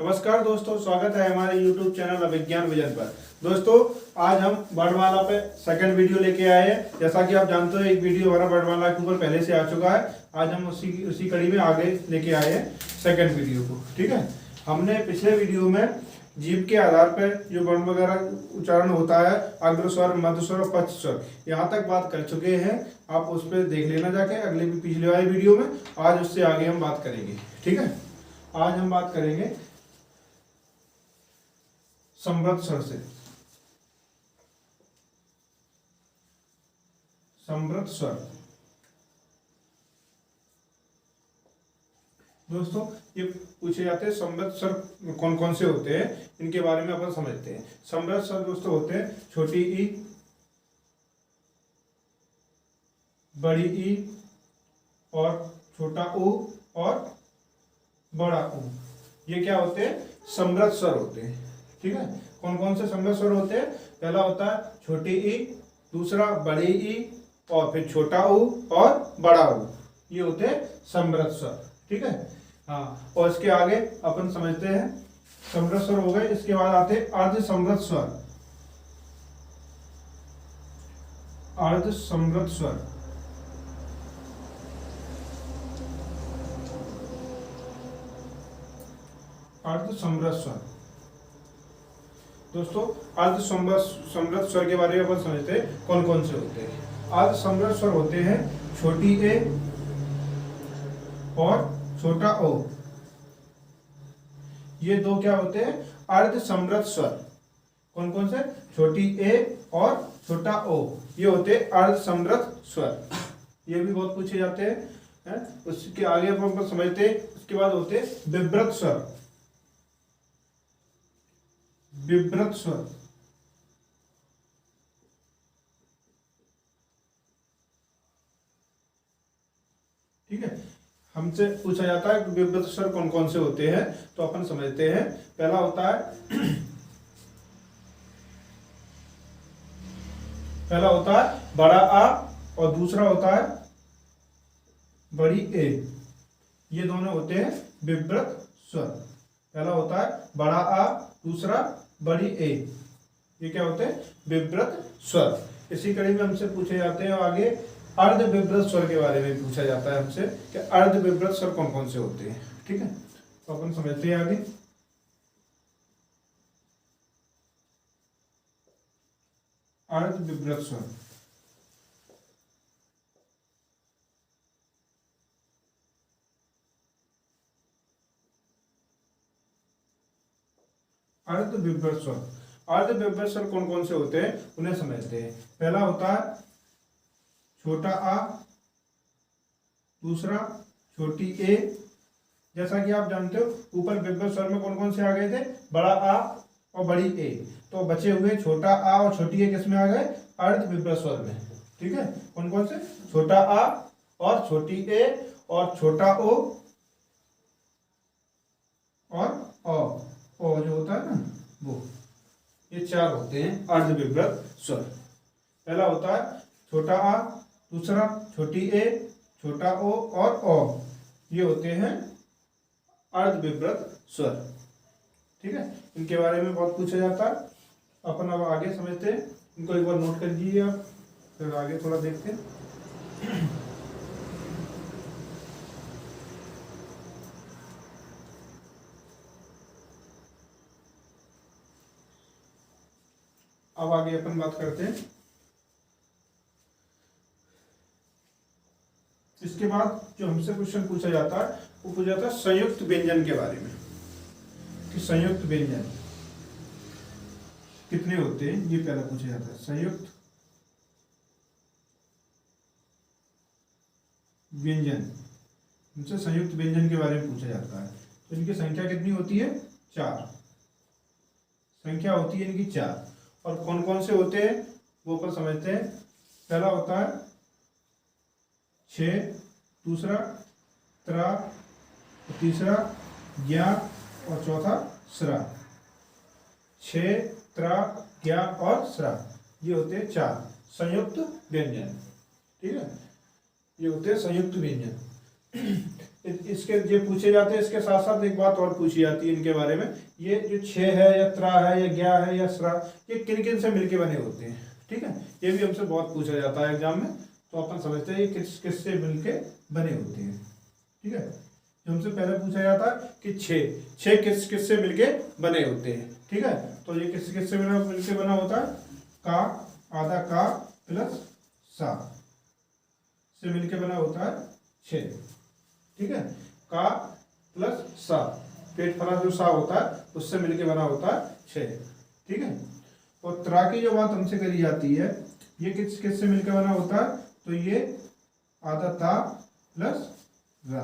नमस्कार दोस्तों, स्वागत है हमारे YouTube चैनल अभिज्ञान विजन पर। दोस्तों, आज हम वर्णमाला पे सेकंड वीडियो लेके आए हैं। जैसा कि आप जानते हो, एक वीडियो हमारा वर्णमाला के ऊपर पहले से आ चुका है। आज हम उसी कड़ी में आगे लेके आए हैं सेकंड वीडियो को। ठीक है, हमने पिछले वीडियो में जीभ के आधार पर जो वर्ण वगैरह उच्चारण होता है, अग्र स्वर, मध्य स्वर और पश्च स्वर, यहाँ तक बात कर चुके हैं। आप उस पर देख लेना जाके अगले पिछले वाले वीडियो में। आज उससे आगे हम बात करेंगे। ठीक है, आज हम बात करेंगे समृद्ध स्वर से। समृद्ध स्वर दोस्तों, ये पूछे जाते हैं समृद्ध स्वर कौन कौन से होते हैं, इनके बारे में अपन समझते हैं। समृद्ध स्वर दोस्तों होते हैं छोटी ई, बड़ी ई और छोटा ऊ और बड़ा ऊ। ये क्या होते हैं? समृद्ध स्वर होते हैं। ठीक है, कौन कौन से समृद्ध स्वर होते हैं? पहला होता है छोटी ई, दूसरा बड़ी ई और फिर छोटा ऊ और बड़ा ऊ। ये होते हैं समृद्ध स्वर। ठीक है, हाँ। और इसके आगे अपन समझते हैं समृद्ध स्वर हो गए। इसके बाद आते हैं अर्ध समृद्ध स्वर। अर्ध समृद्ध स्वर अर्ध समृद्ध स्वर दोस्तों, अर्ध समृद्ध स्वर के बारे में अपन समझते हैं कौन कौन से होते हैं। अर्ध समृद्ध स्वर होते हैं छोटी ए और छोटा ओ। ये दो क्या होते हैं? अर्ध समृद्ध स्वर। कौन कौन से? छोटी ए और छोटा ओ, ये होते हैं अर्ध समृद्ध स्वर। ये भी बहुत पूछे जाते हैं। उसके आगे अपन समझते हैं। उसके बाद होते हैं विवृत स्वर। विवृत स्वर ठीक है, हमसे पूछा जाता है कि विवृत स्वर कौन कौन से होते हैं, तो अपन समझते हैं। पहला होता है बड़ा आ और दूसरा होता है बड़ी ए। ये दोनों होते हैं विवृत स्वर। पहला होता है बड़ा आ, दूसरा बड़ी ए। ये क्या होते हैं? विवृत स्वर। इसी कड़ी में हमसे पूछे जाते हैं आगे अर्ध विवृत स्वर के बारे में पूछा जाता है हमसे कि अर्ध विवृत स्वर कौन कौन से होते हैं। ठीक है, तो अपन समझते हैं आगे। अर्ध विवृत स्वर अर्ध विवृत स्वर। अर्ध विवृत स्वर कौन कौन से होते हैं, उन्हें समझते हैं। पहला होता है छोटा आ, दूसरा छोटी ए। जैसा कि आप जानते हो, ऊपर विवृत स्वर में कौन कौन से आ गए थे? बड़ा आ और बड़ी ए। तो बचे हुए छोटा आ और छोटी ए किस में आ गए? अर्ध विवृत स्वर में। ठीक है, कौन कौन से? छोटा आ और छोटी ए और छोटा ओ और ओ जो होता है ना वो, ये चार होते हैं अर्ध विवृत स्वर। पहला होता है छोटा आ, दूसरा छोटी ए, छोटा ओ और ओ। ये होते हैं अर्ध विवृत स्वर। ठीक है, इनके बारे में बहुत पूछा जाता है। अपन अब आगे समझते हैं। इनको एक बार नोट कर लीजिए आप, फिर आगे थोड़ा देखते हैं। अब आगे अपन बात करते हैं। इसके बाद जो हमसे क्वेश्चन पूछा जाता है, वो पूछा जाता है संयुक्त व्यंजन के बारे में कि संयुक्त व्यंजन कितने होते हैं। ये पहला पूछा जाता है, संयुक्त व्यंजन। हमसे संयुक्त व्यंजन के बारे में पूछा जाता है। तो इनकी संख्या कितनी होती है? 4 संख्या होती है इनकी 4। और कौन कौन से होते हैं वो अपन समझते हैं। पहला होता है 6, दूसरा त्रा, तीसरा ज्ञा और चौथा स्रा। 6, त्रा, ज्ञा और स्रा, ये होते हैं 4 संयुक्त व्यंजन। ठीक है, ये होते हैं संयुक्त व्यंजन। इसके ये पूछे जाते हैं। इसके साथ साथ एक बात और पूछी जाती है इनके बारे में, ये जो छे है या त्रा है या ज्ञा है या स्रा, ये किन किन से मिलके बने होते हैं, ठीक है। ये भी हमसे बहुत पूछा जाता है एग्जाम में, तो अपन समझते हैं ये किस किस से मिलके बने होते हैं, ठीक है। जो हमसे पहले पूछा जाता है कि छे किस किस से मिलके बने होते हैं, ठीक है। तो ये किस किस से मिलके बना होता है, का, आधा का प्लस सा से मिलके बना होता है छे, ठीक है। का प्लस सा, पेट फला जो सा होता है उससे मिलके बना होता है छः, ठीक है। और त्रा की जो बात हमसे करी जाती है, ये किस किस से मिलके बना होता है, तो ये आधा ता प्लस रा,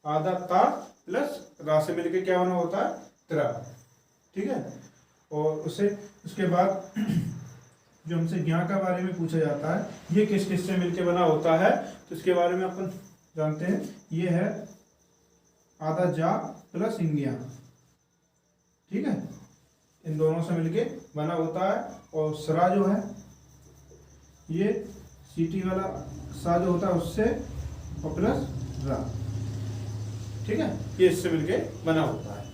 आधा ता प्लस रा से मिलके क्या बना होता है, त्रा, ठीक है। और उससे उसके बाद जो हमसे ज्ञा का बारे में पूछा जाता है, ये किस किस से मिलके बना होता है, तो इसके बारे में अपन जानते हैं, ये है आधा जा प्लस इंगिया, ठीक है। इन दोनों से मिलके बना होता है। और सरा जो है, ये सीटी वाला सा जो होता है उससे और प्लस रा, ठीक है, ये इससे मिलके बना होता है।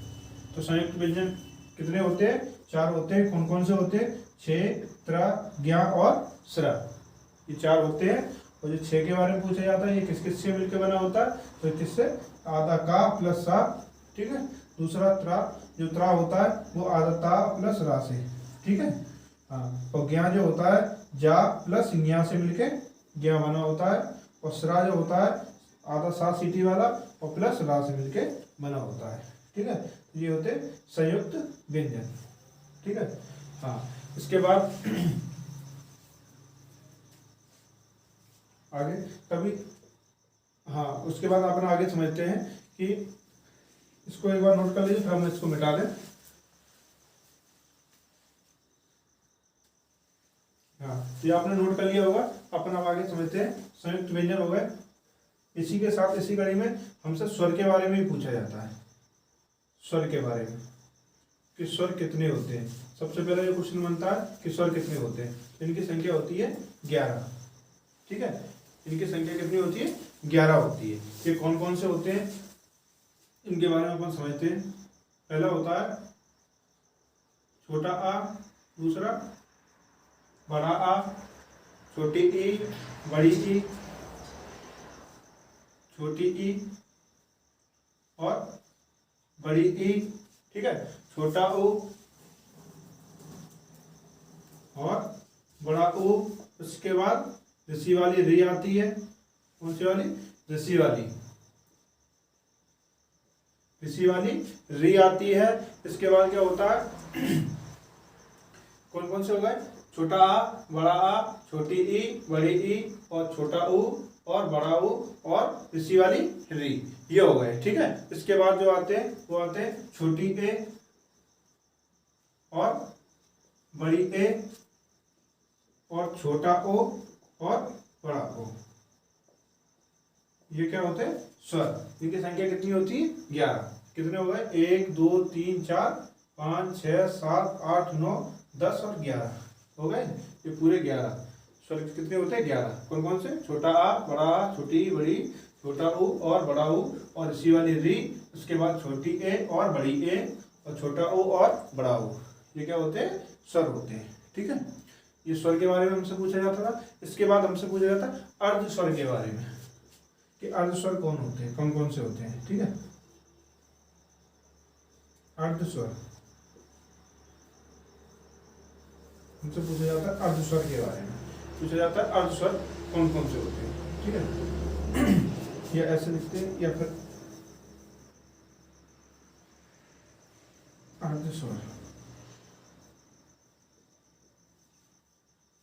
तो संयुक्त व्यंजन कितने होते हैं, चार होते हैं। कौन कौन से होते हैं, छे, त्रा, ज्ञा और स्रा, ये चार होते हैं। और जो छः के बारे में पूछा जाता है, ये किस किस से मिलकर बना होता है, तो किससे, आधा का प्लस सा, ठीक है। दूसरा त्रा, जो त्रा होता है वो आधा ता प्लस रा से, ठीक है। हाँ, और ज्ञा जो होता है जा प्लस ज्ञा से मिलके ज्ञा बना होता है। और स्रा जो होता है आधा सा सीटी वाला और प्लस रा से मिलके बना होता है, ठीक है। ये होते संयुक्त व्यंजन, ठीक है। हाँ, इसके बाद आगे कभी, हाँ उसके बाद अपन आगे समझते हैं कि इसको एक बार नोट कर लीजिए, फिर हम इसको मिटा दें। हाँ, ये आपने नोट कर लिया होगा। अपन अब आगे समझते हैं, संयुक्त व्यंजन हो गए। इसी के साथ इसी कड़ी में हमसे स्वर के बारे में भी पूछा जाता है, स्वर के बारे में कि स्वर कितने होते हैं। सबसे पहले जो क्वेश्चन बनता है कि स्वर कितने होते हैं, इनकी संख्या होती है 11, ठीक है। इनकी संख्या कितनी होती है, 11 होती है। ये कौन कौन से होते हैं, इनके बारे में अपन समझते हैं। पहला होता है छोटा आ, दूसरा बड़ा आ, छोटी ई, बड़ी ई, छोटी ई और बड़ी ई, ठीक है। छोटा ऊ और बड़ा ऊ। उसके बाद ऋषि वाली री आती है, कौन सी वाली, ऋषि वाली, ऋषि वाली री आती है। इसके बाद क्या होता है, कौन कौन से हो गए, छोटा आ, बड़ा आ, छोटी ई, बड़ी ई और छोटा ऊ और बड़ा ऊ और ऋषि वाली री, ये हो गए, ठीक है। इसके बाद जो आते हैं वो आते हैं छोटी ए और बड़ी ए और छोटा ओ और बड़ा ओ, ये क्या होते हैं, स्वर। इनकी संख्या कितनी होती है, 11। कितने हो गए, 1 2 3 4 5 6 7 8 9 10 और 11 हो गए, ये पूरे 11 स्वर कितने होते हैं, 11। कौन कौन से, छोटा आ, बड़ा आ, छोटी बड़ी, छोटा ऊ और बड़ा ऊ और ऋषि वाली री, उसके बाद छोटी ए और बड़ी ए और छोटा ऊ और बड़ा ऊ, ये क्या होते हैं, स्वर होते हैं, ठीक है। ये स्वर के बारे में हमसे पूछा जाता था। इसके बाद हमसे पूछा जाता है अर्ध स्वर के बारे में कि अर्ध स्वर कौन होते हैं, कौन कौन से होते हैं, ठीक है। अर्ध स्वर हमसे पूछा जाता है, अर्ध स्वर के बारे में पूछा जाता है, अर्ध स्वर कौन कौन से होते हैं, ठीक है। या ऐसे लिखते हैं या फिर अर्ध स्वर,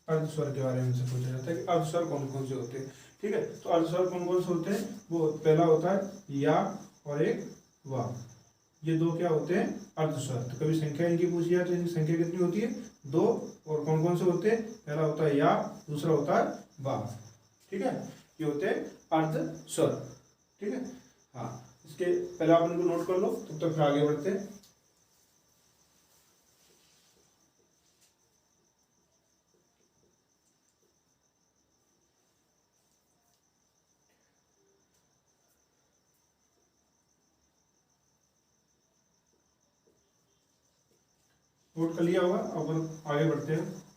अर्ध स्वर के बारे में से पूछा जाता है कि अर्ध स्वर कौन कौन से होते हैं, ठीक है। तो अर्ध स्वर कौन कौन से होते हैं, वो पहला होता है या और एक वा, ये दो क्या होते हैं, अर्ध स्वर। तो कभी संख्या इनकी पूछी जाए तो इनकी संख्या कितनी होती है, 2। और कौन कौन से होते हैं, पहला होता है या, दूसरा होता है वा, ठीक है। ये होते हैं अर्ध स्वर, ठीक है। हाँ, इसके पहले आप इनको नोट कर लो, तब तक फिर आगे बढ़ते हैं। नोट कर लिया होगा। अब आगे बढ़ते हैं।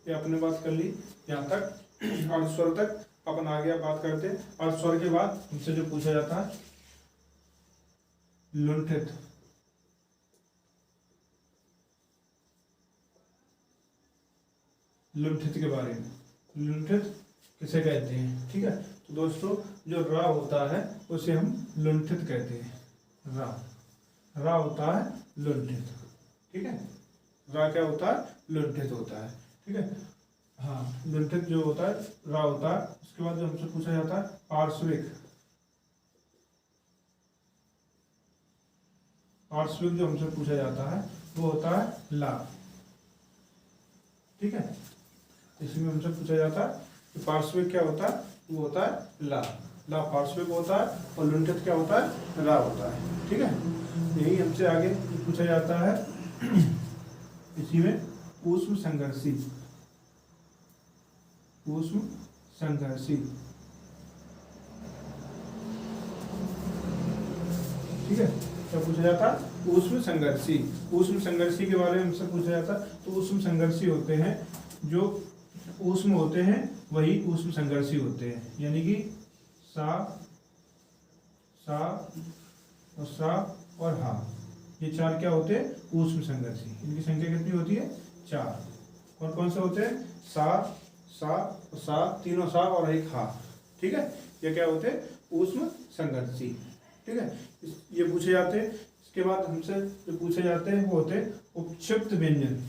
ये आपने बात कर ली यहाँ तक, अर्धस्वर तक। अपन आगे बात करते हैं अर्धस्वर के बाद हमसे जो पूछा जाता है लुंठित। लुंठित के बारे में, लुंठित किसे कहते हैं, ठीक है। तो दोस्तों जो रा होता है उसे हम लुंठित कहते हैं। रा होता है लुंठित, ठीक है। रा क्या होता है, लुंठित होता है, ठीक है। हाँ, लुंठित जो होता है रा होता है। उसके बाद जो हमसे पूछा जाता है पार्श्विक। पार्श्विक जो हमसे पूछा जाता है वो होता है ला, ठीक है। इसमें हमसे पूछा जाता है कि पार्श्विक क्या होता है, वो होता है ला। ला पार्श्विक होता है और लुंठित क्या होता है, रा होता है, ठीक है। यही हमसे आगे पूछा जाता है इसी में ऊष्म संघर्षी। ऊष्म संघर्षी, ठीक है। क्या पूछा जाता है, ऊष्म संघर्षी। ऊष्म संघर्षी के बारे में हमसे पूछा जाता है। तो ऊष्म संघर्षी होते हैं जो ऊष्म होते हैं वही ऊष्म संघर्षी होते हैं। यानी कि सा और सा और हा, ये चार क्या होते हैं, ऊष्म संघर्षी। इनकी संख्या कितनी होती है, 4। और कौन से होते हैं, सा तीनों सा और एक हा, ठीक है। ये क्या होते हैं, ऊष्म संघर्षी, ठीक है। ये पूछे जाते हैं। इसके बाद हमसे जो पूछे जाते हैं वो होते हैं उपक्षिप्त व्यंजन।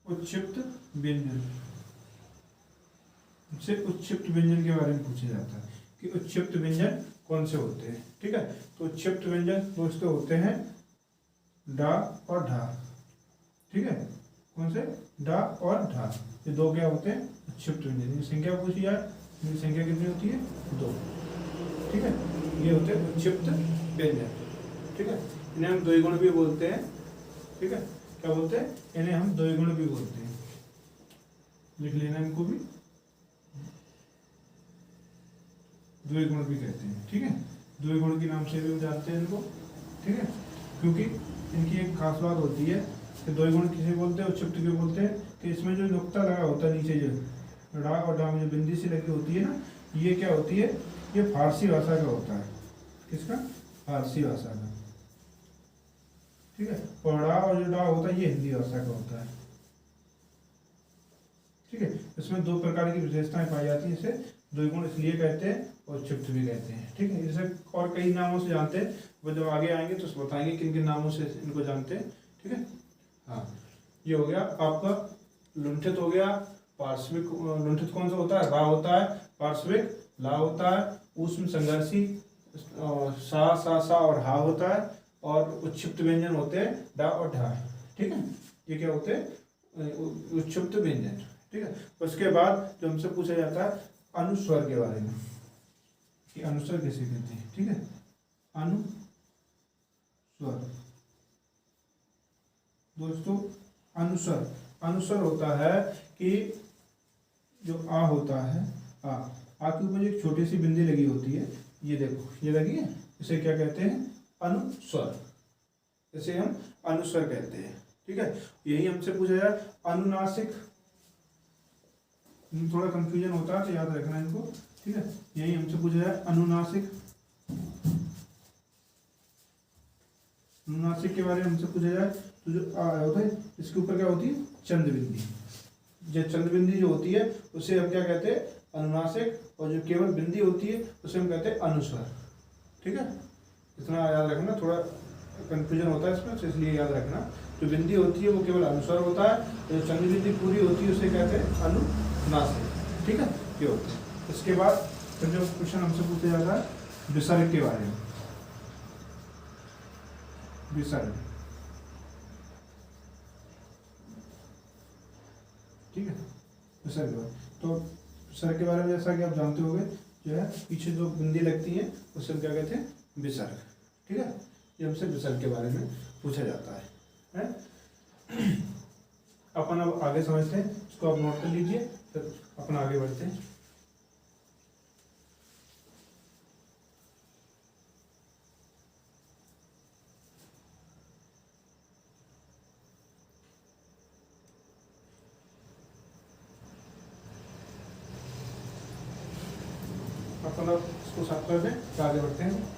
उत्क्षिप्त व्यंजन से उत्क्षिप्त व्यंजन के बारे में पूछा जाता है कि उत्क्षिप्त व्यंजन कौन से होते हैं, ठीक है। तो उत्क्षिप्त व्यंजन दोस्तों होते हैं डा और ढा, ठीक है। कौन से, डा और ढा, ये दो क्या होते हैं, उत्क्षिप्त व्यंजन। इनकी संख्या पूछी जाए, इनकी संख्या कितनी होती है, 2, ठीक है। ये होते हैं उत्क्षिप्त व्यंजन, ठीक है। इन्हें हम द्विगुण भी बोलते हैं, ठीक है। क्या बोलते हैं, इन्हें हम द्विगुण भी बोलते हैं। लिख लेना इनको भी, द्विगुण भी कहते हैं, ठीक है। द्विगुण के नाम से भी जानते हैं इनको, ठीक है। क्योंकि इनकी एक खास बात होती है कि द्विगुण किसे बोलते हैं, उत्क्षिप्त क्यों बोलते हैं, कि इसमें जो नुक्ता लगा होता है नीचे, जो डा और डा में जो बिंदी सी लगी होती है ना, ये क्या होती है, ये फारसी भाषा का होता है। किसका, फारसी भाषा का, ठीक है। और डा और जो डा होता है ये हिंदी भाषा का होता है, ठीक है। इसमें 2 प्रकार की विशेषताएं पाई जाती हैं। इसे द्विगुण इसलिए कहते हैं और उत्क्षिप्त भी कहते हैं, ठीक है। इसे और कई नामों से जानते हैं, वो जब आगे आएंगे तो बताएंगे किन किन नामों से इनको जानते हैं, ठीक है। हाँ, ये हो गया आपका लुंठित हो गया। पार्श्विक, लुंठित कौन सा होता है, रा होता है। पार्श्विक ला होता है। ऊष्म संघर्षी सा और हा होता है। और उत्क्षिप्त व्यंजन होते हैं डा और ढा, ठीक है। ये क्या होते हैं, उत्क्षिप्त व्यंजन, ठीक है। उसके बाद जो हमसे पूछा जाता है अनुस्वर के बारे में, कि अनुस्वर किसे कहते हैं, ठीक है। अनुस्वर दोस्तों, अनुस्वर होता है कि जो आ होता है, आ के ऊपर एक छोटी सी बिंदी लगी होती है, ये देखो, ये लगी है, इसे क्या कहते हैं, अनुस्वर। इसे हम अनुस्वर कहते हैं, ठीक है। यही हमसे पूछा जाए अनुनासिक। थोड़ा कंफ्यूजन होता है तो याद रखना इनको, ठीक है। यही हमसे पूछा जाए अनुनासिक। अनुनासिक के बारे में हमसे पूछा जाए तो जो होता है इसके ऊपर क्या होती है, चंद्रबिंदी। जो चंद्रबिंदी जो होती है उसे हम क्या कहते हैं, अनुनासिक। और जो केवल बिंदी होती है उसे हम कहते हैं अनुस्वर, ठीक है। इतना याद रखना, थोड़ा कंफ्यूजन होता है इसमें, तो इसलिए याद रखना। जो बिंदी होती है वो केवल अनुस्वर होता है, जो चंद्रबिंदी पूरी होती है उसे कहते हैं अनुनासिक, ठीक है। ये होता है। इसके बाद फिर जो क्वेश्चन हमसे पूछा जाता है विसर्ग के बारे में। विसर्ग, ठीक है, विसर्ग। तो विसर्ग के बारे में जैसा कि आप जानते होंगे, जो है पीछे जो बिंदी लगती है उसे हम क्या कहते हैं, विसर्ग, ठीक है। ये हमसे विसर्ग के बारे में पूछा जाता है? अपन अब आगे समझते हैं, इसको आप नोट कर लीजिए, फिर अपन आगे बढ़ते हैं। अपन अब इसको साफ कर दें तो आगे बढ़ते हैं।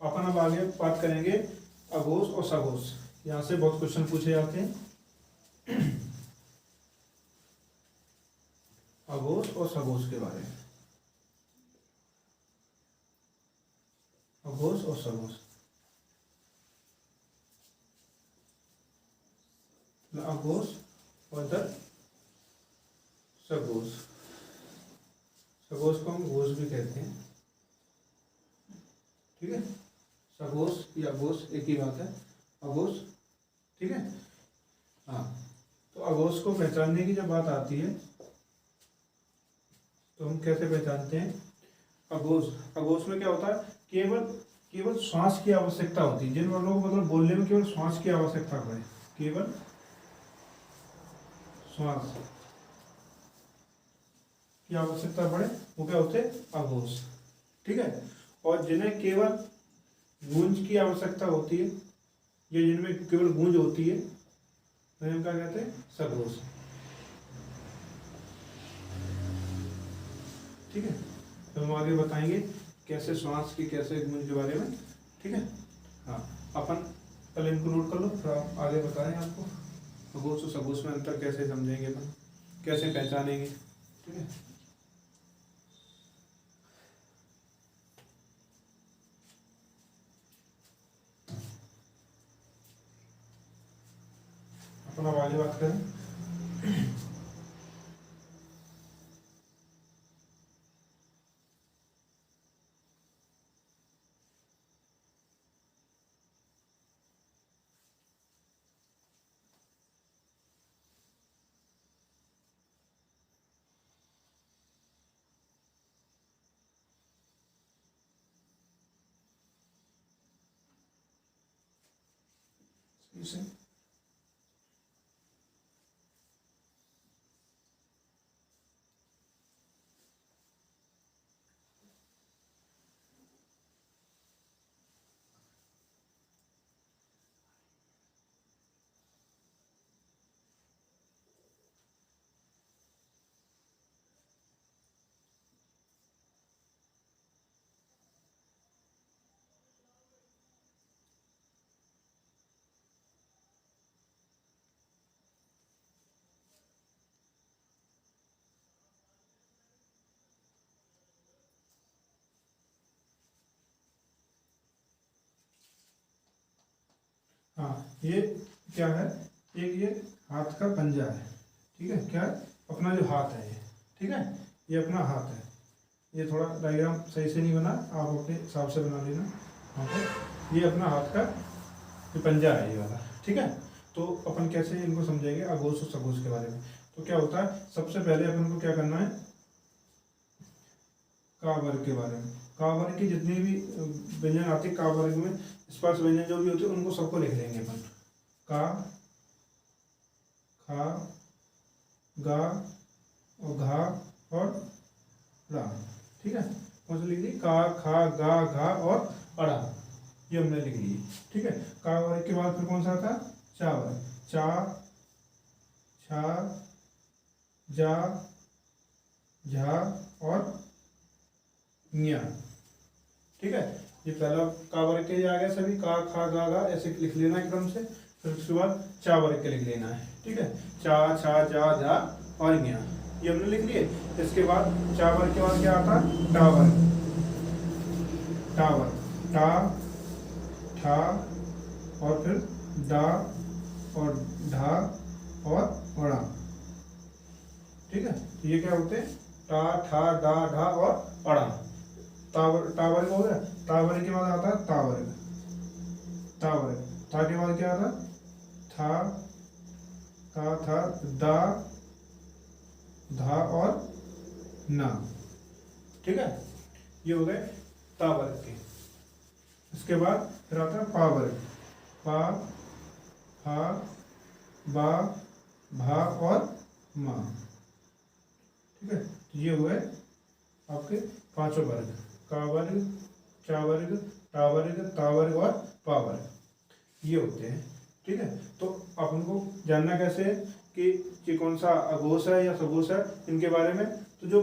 अपन अब आगे बात करेंगे अघोष और सघोष। यहाँ से बहुत क्वेश्चन पूछे जाते हैं अघोष और सघोष के बारे में। अघोष और सघोष, अघोष और इधर सघोष। सघोष को हम घोष भी कहते हैं, ठीक है। सघोष या घोष एक ही बात है, अघोष, ठीक है। हाँ, तो अघोष को पहचानने की जब बात आती है तो हम कैसे पहचानते हैं अघोष? अघोष में क्या होता है, केवल श्वास की आवश्यकता होती है। जिन वर्णों को मतलब बोलने में केवल श्वास की आवश्यकता पड़े, केवल श्वास की आवश्यकता पड़े, वो क्या होते हैं, अघोष, ठीक है। और जिन्हें केवल गूंज की आवश्यकता होती है या जिनमें केवल गूंज होती है, तो हम क्या कहते हैं, सघोष, ठीक है। तो हम आगे बताएंगे कैसे श्वास की, कैसे गूंज के बारे में, ठीक है। हाँ, अपन पहले इनको नोट कर लो, फिर आप आगे बताएं आपको अघोष और सघोष में अंतर कैसे समझेंगे अपन, कैसे पहचानेंगे, ठीक है। अपन अब आगे बात करें इसे। हाँ, ये क्या है, एक ये हाथ का पंजा है, ठीक है। क्या है, अपना जो हाथ है ये, ठीक है, ये अपना हाथ है। ये थोड़ा डायग्राम सही से नहीं बना, आप अपने हिसाब से बना लेना। हाँ, तो ये अपना हाथ का ये पंजा है, ये वाला, ठीक है। तो अपन कैसे इनको समझेंगे अघोष और सघोष के बारे में? तो क्या होता है, सबसे पहले अपन को क्या करना है, का वर्ग के बारे में। का वर्ग की जितनी भी व्यंजन आते हैं, का वर्ग में स्पर्श व्यंजन जो भी होते हैं उनको सबको लिख लेंगे अपन। का, खा, गा और घा और रा, ठीक है। कौन सा लिख ली, का, खा, गा, घा और अड़ा, ये हमने लिख ली, ठीक है। का वर्ग के बाद फिर कौन सा आता है, चा वर्ग। चा, छा, जा, झा और न्या, ठीक है। ये पहला का वर्ग के आ गया सभी, का, खा, गा, गा ऐसे लिख लेना है क्रम से। फिर उसके बाद चा वर्ग के लिख लेना है, ठीक है। चा, छा, जा, झा और न्या, ये हमने लिख लिए। इसके बाद चा वर्ग के बाद क्या आता है, टा वर्ग, टा वर्ग, टा, ठा और फिर डा और ढा और अड़ा। ठीक है, तो ये क्या होते हैं, टा, ठा, डा, ढा और अड़ा। ता वर्ग हो गया। ता वर्ग के बाद आता है ता वर्ग, ता वर्ग, ता के बाद क्या आता है, था, ता, था, दा, धा और ना। ठीक है, ये हो गए ता वर्ग के। इसके बाद फिर आता है पा वर्ग, पा, फा, बा, भा और मा। ठीक है, तो ये हुए आपके पांचों वर्ग, का वर्ग, चा वर्ग, टा वर्ग, ता वर्ग और पा वर्ग, ये होते हैं। ठीक है, तो अपन को जानना कैसे है कि ये कौन सा अघोष है या सघोष है, इनके बारे में। तो जो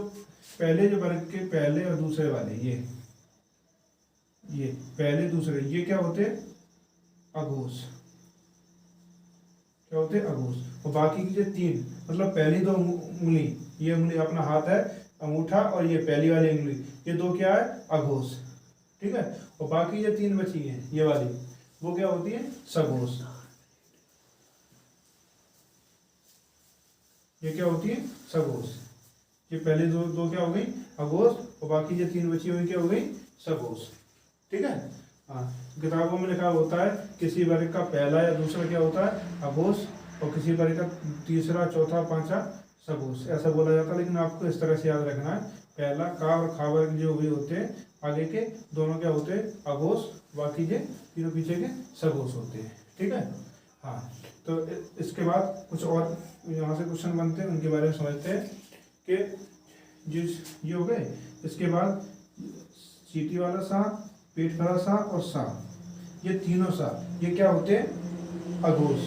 पहले जो वर्ग के पहले और दूसरे वाले, ये पहले दूसरे, ये क्या होते हैं, अघोष, क्या होते हैं, अघोष। और बाकी की जो तीन, मतलब पहली दो उंगली, ये उंगली अपना हाथ है अंगूठा, और ये पहली वाली उंगली, ये दो क्या है, अघोष। ठीक है, और बाकी ये तीन बची हैं ये वाली, वो क्या होती है, सघोष। ये क्या होती है, सघोष। ये पहले दो क्या हो गई, अघोष, और बाकी ये तीन बची हुई क्या हो गई, सघोष। ठीक है, हाँ, किताबों में लिखा होता है किसी वर्ग का पहला या दूसरा क्या होता है, अघोष, और किसी वर्ग का तीसरा, चौथा, पांचवा सघोष, ऐसा बोला जाता है। लेकिन आपको इस तरह से याद रखना है, पहला का और खा वर्ग जो भी होते हैं आगे के दोनों क्या होते हैं, अघोष, बाकी के तीनों पीछे के सघोष होते हैं। ठीक है, हाँ, तो इसके बाद कुछ और यहाँ से क्वेश्चन बनते हैं, उनके बारे में समझते हैं कि जिस ये हो गए। इसके बाद चीटी वाला सा, पेट भरा सा और सा, ये तीनों सा, ये क्या होते हैं, अघोष।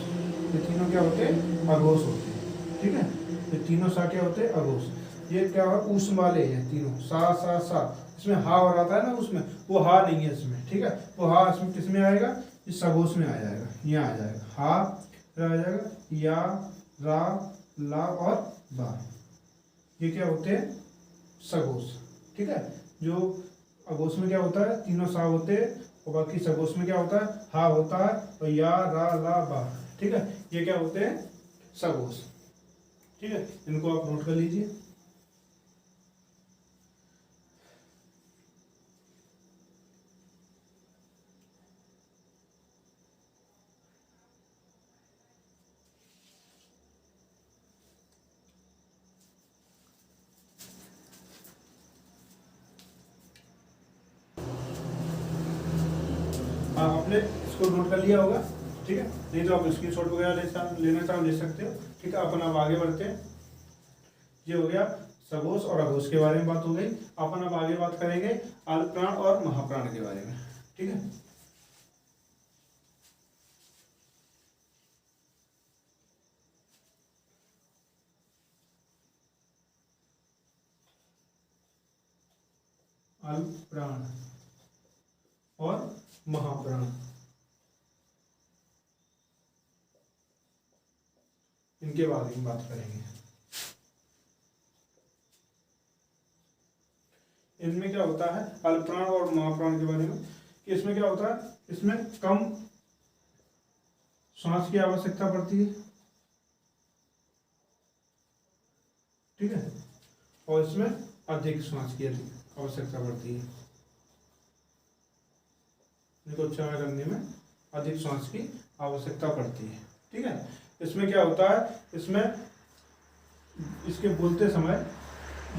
ये तीनों क्या होते हैं, अघोष होते हैं। ठीक है, ये तीनों सा क्या होते हैं, अघोष। ये क्या है, ऊष्म वाले हैं तीनों, सा सा सा। इसमें हा हो रहा था ना उसमें, वो हा नहीं है इसमें। ठीक है, वो हा इसमें किस में आएगा, इस सघोष में आ जाएगा, यहाँ आ जाएगा हा, फिर आ जाएगा या, रा, ला और बा, ये क्या होते हैं, सघोष। ठीक है, जो अघोष में क्या होता है, तीनों सा होते हैं, और बाकी सघोष में क्या होता है, हा होता है, और या, रा, ला, बा। ठीक है, ये क्या होते हैं, सघोष। ठीक है, इनको आप नोट कर लीजिए। हाँ, आपने इसको नोट कर लिया होगा। ठीक है, नहीं तो आप स्क्रीनशॉट वगैरह लेना चाहो ले सकते हो। ठीक है, अपन अब आगे बढ़ते हैं। ये हो गया सघोष और अघोष के बारे में बात हो गई। अपन अब आगे बात करेंगे अल्पप्राण और महाप्राण के बारे में। ठीक है, अल्पप्राण और महाप्राण, इनके बारे में बात करेंगे। इनमें क्या होता है, अल्पप्राण और महाप्राण के बारे में, कि इसमें क्या होता है, इसमें कम श्वास की आवश्यकता पड़ती है। ठीक है, और इसमें अधिक श्वास की आवश्यकता पड़ती है। इनको उच्चारण करने में अधिक श्वास की आवश्यकता पड़ती है। ठीक है, इसमें क्या होता है, इसमें इसके बोलते समय,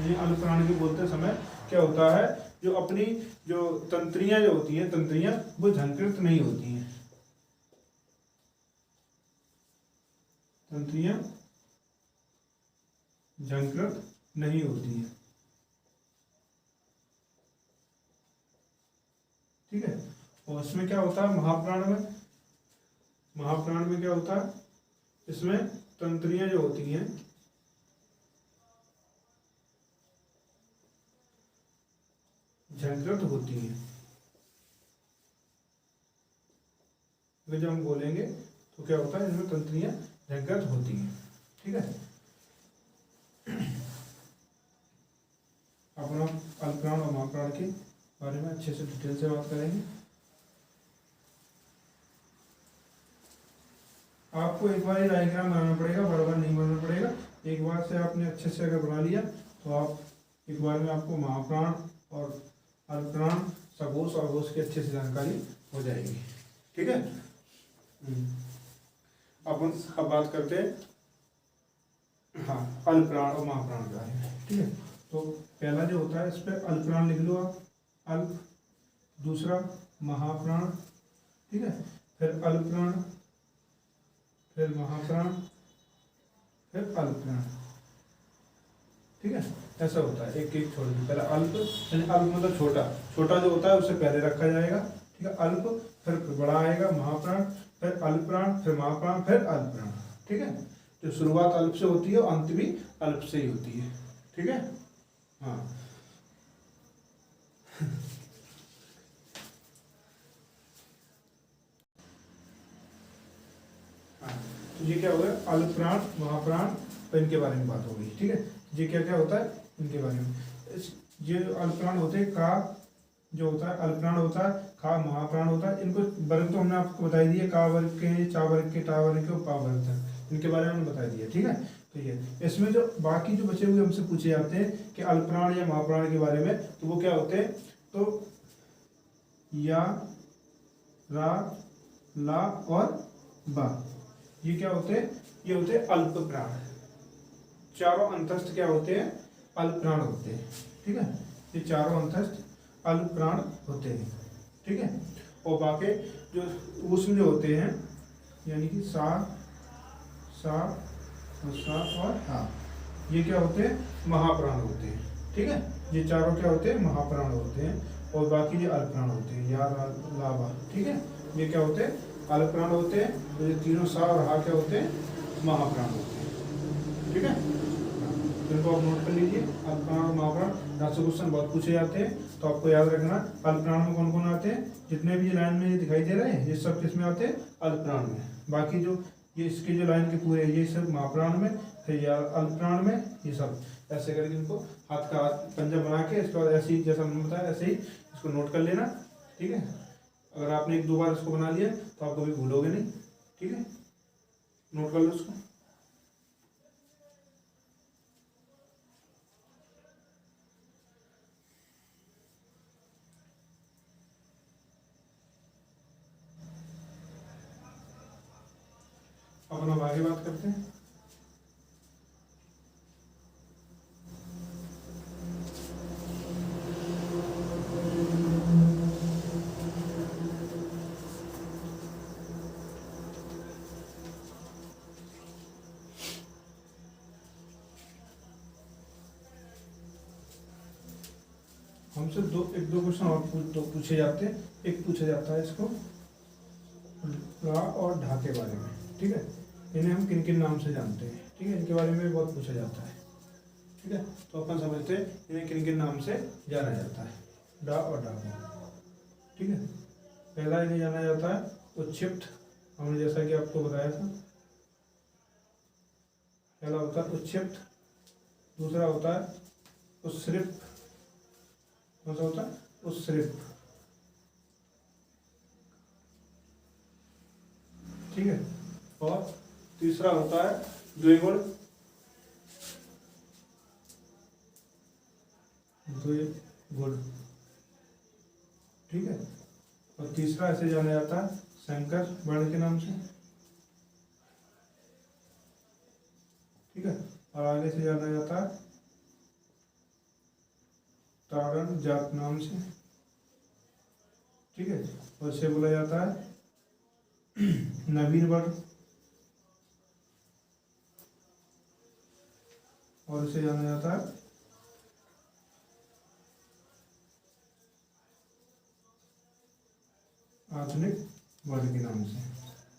ये अल्पप्राण के बोलते समय क्या होता है, जो अपनी जो तंत्रियां जो होती हैं, तंत्रियां वो झंकृत नहीं होती हैं। तंत्रियां झंकृत नहीं होती हैं। ठीक है, और इसमें क्या होता है, महाप्राण में क्या होता है, इसमें तंत्रियां जो होती हैं झंकृत होती हैं। जब हम बोलेंगे तो क्या होता है, इनमें तंत्रियां झंकृत होती हैं। ठीक है, महाप्राण के बारे में अच्छे से डिटेल से बात करेंगे। आपको एक बार ही डायग्राम बनाना पड़ेगा, बार बार नहीं बनाना पड़ेगा। एक बार से आपने अच्छे से अगर बना लिया तो आप एक बार में आपको महाप्राण और अल्पप्राण, सघोष और घोष की अच्छे से जानकारी हो जाएगी। ठीक है। अपन अब बात करते हैं हाँ अल्पप्राण और महाप्राण के बारे में। ठीक है। तो पहला जो होता है इस पर अल्पप्राण लिख लो आप, अल्प, दूसरा महाप्राण, ठीक है, फिर अल्पप्राण, फिर महाप्राण, फिर अल्पप्राण। ठीक है, ऐसा होता है एक एक छोड़ के। पहले अल्प, अल्प मतलब छोटा, छोटा जो होता है उससे पहले रखा जाएगा। ठीक है, अल्प, फिर बड़ा आएगा महाप्राण, फिर अल्पप्राण, फिर महाप्राण, फिर अल्पप्राण। ठीक है, तो शुरुआत अल्प से होती है और अंत भी अल्प से ही होती है। ठीक है। हाँ तो ये क्या हो गया, अल्पप्राण, महाप्राण, तो इनके बारे में बात हो गई। ठीक है, ये क्या क्या होता है इनके बारे में। ये अल्पप्राण होते हैं, का जो होता है अल्पप्राण होता है, खा महाप्राण होता है। इनको वर्ग तो हमने आपको बता ही दिया, का वर्ग के, चा वर्ग के, टा वर्ग के और पा वर्ग तक, इनके बारे में हमने बता दिया। ठीक है, तो ये इसमें जो बाकी जो बचे हुए हमसे पूछे जाते हैं कि अल्पप्राण या महाप्राण के बारे में, तो वो क्या होते हैं, तो या, रा, ला और बा, ये क्या होते हैं, ये होते हैं अल्पप्राण। चारों अंतस्थ क्या होते हैं, अल्पप्राण होते हैं। ठीक है, ये चारों अंतस्थ अल्पप्राण होते हैं। ठीक है, और बाकी जो ऊष्म जो होते हैं, यानी कि सा, सा और हा, ये क्या होते हैं, महाप्राण होते हैं। ठीक है, ये चारों क्या होते हैं, महाप्राण होते हैं, और बाकी जो अल्पप्राण होते हैं, या, ला, बा। ठीक है, ये क्या होते हैं, अल्पप्राण होते हैं। तो ये तीनों सा और हा क्या होते हैं, महाप्राण होते हैं। ठीक है, इनको आप नोट कर लीजिए, अल्पप्राण और महाप्राण। यहाँ से क्वेश्चन बहुत पूछे जाते हैं, तो आपको याद रखना अल्पप्राण में कौन कौन आते हैं। जितने भी लाइन में ये दिखाई दे रहे हैं, ये सब किस में आते हैं, अल्पप्राण में। बाकी जो ये इसके जो लाइन के पूरे ये सब महाप्राण में, फिर या अल्पप्राण में, ये सब ऐसे करके इनको हाथ का पंजा बना के, इसके बाद ऐसे ही जैसा हमने बताया ऐसे ही इसको नोट कर लेना। ठीक है, अगर आपने एक दो बार इसको बना लिया तो आप कभी भूलोगे नहीं। ठीक है, नोट कर लो इसको। अपन अब आगे बात करते हैं। हमसे एक दो क्वेश्चन और पूछे जाते हैं। एक पूछा जाता है इसको रा और ढा के बारे में। ठीक है, इन्हें हम किन किन नाम से जानते हैं। ठीक है, इनके बारे में बहुत पूछा जाता है। ठीक है, तो अपन समझते हैं इन्हें किन किन नाम से जाना जाता है, डा और डा को। ठीक है, पहला इन्हें जाना जाता है उच्छिप्त, हमने जैसा कि आपको बताया था। पहला होता है उच्छिप्त, दूसरा होता है उस्सृप, कौन सा होता है, उस्सृप। ठीक है, और तीसरा होता है द्विगुण, द्विगुण। ठीक है, और तीसरा ऐसे जाना जाता है संकर वर्ण के नाम से। ठीक है, और आगे से जाना जाता है तारण जात नाम से। ठीक है, और इसे बोला जाता है नवीन वर्ण, और इसे जाना जाता है आधुनिक वर्ण के नाम से।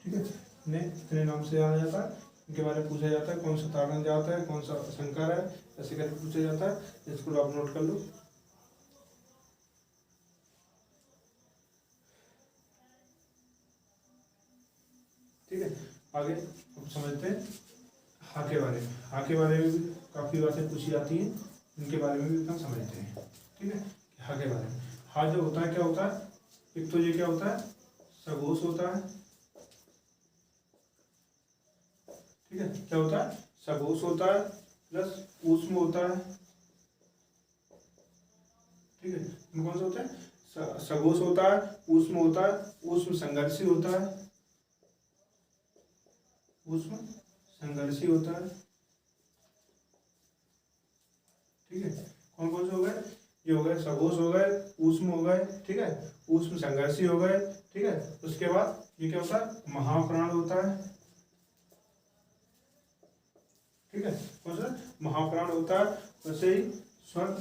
ठीक है, इन्हें इतने नाम से जाना जाता है। इनके बारे में पूछा जाता है कौन सा तारण जात है, कौन सा संकर है, ऐसे करके पूछा जाता है। इसको आप नोट कर लो। ठीक है, आगे अब समझते हैं हा के बारे में। हा के बारे में भी काफ़ी बातें पूछी जाती हैं, इनके बारे में भी हम समझते हैं। ठीक है, हा के बारे में। हा जो होता है क्या होता है, एक तो ये क्या होता है, सघोष होता है, ठीक है, क्या होता है, सघोष होता है प्लस ऊष्म होता है, ठीक है। कौन सा होता है, सघोष होता है, ऊष्म होता है, ऊष्म संघर्षी होता है, ऊष्म संघर्षी होता है, ठीक है। कौन कौन से हो गए, ये हो गए सघोष हो गए, ऊष्म हो गए, ठीक है, ऊष्म संघर्षी हो गए, ठीक है। उसके बाद ये क्या होता है, महाप्राण होता है, ठीक है, कौन सा महाप्राण होता है। वैसे ही स्वर,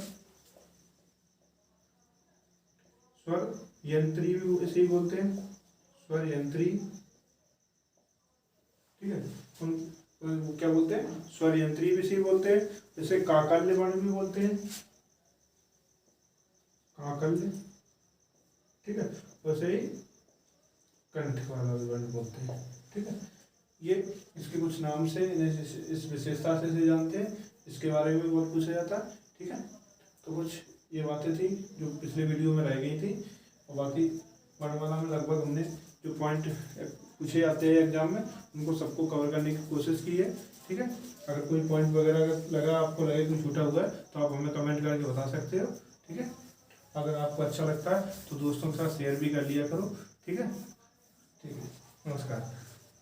स्वर यंत्री भी इसे ही बोलते हैं, स्वर यंत्री, ठीक है। वो क्या बोलते हैं, स्वर यंत्री भी इसे बोलते हैं। जैसे काकल्य वर्ण भी बोलते हैं, काकल्य, ठीक है। वैसे ही कंठ वाला भी वर्ण बोलते हैं, ठीक है। ये इसके कुछ नाम से इस विशेषता से जानते हैं, इसके बारे में बहुत पूछा जाता है, ठीक है। तो कुछ ये बातें थी जो पिछले वीडियो में रह गई थी, और बाकी वर्णमाला में लगभग हमने जो पॉइंट पूछे जाते हैं एग्जाम में उनको सबको कवर करने की कोशिश की है, ठीक है। अगर कोई पॉइंट वगैरह अगर लगा, आपको लगे कोई छूटा हुआ है, तो आप हमें कमेंट करके बता सकते हो, ठीक है। अगर आपको अच्छा लगता है तो दोस्तों के साथ शेयर भी कर लिया करो, ठीक है। ठीक है, नमस्कार।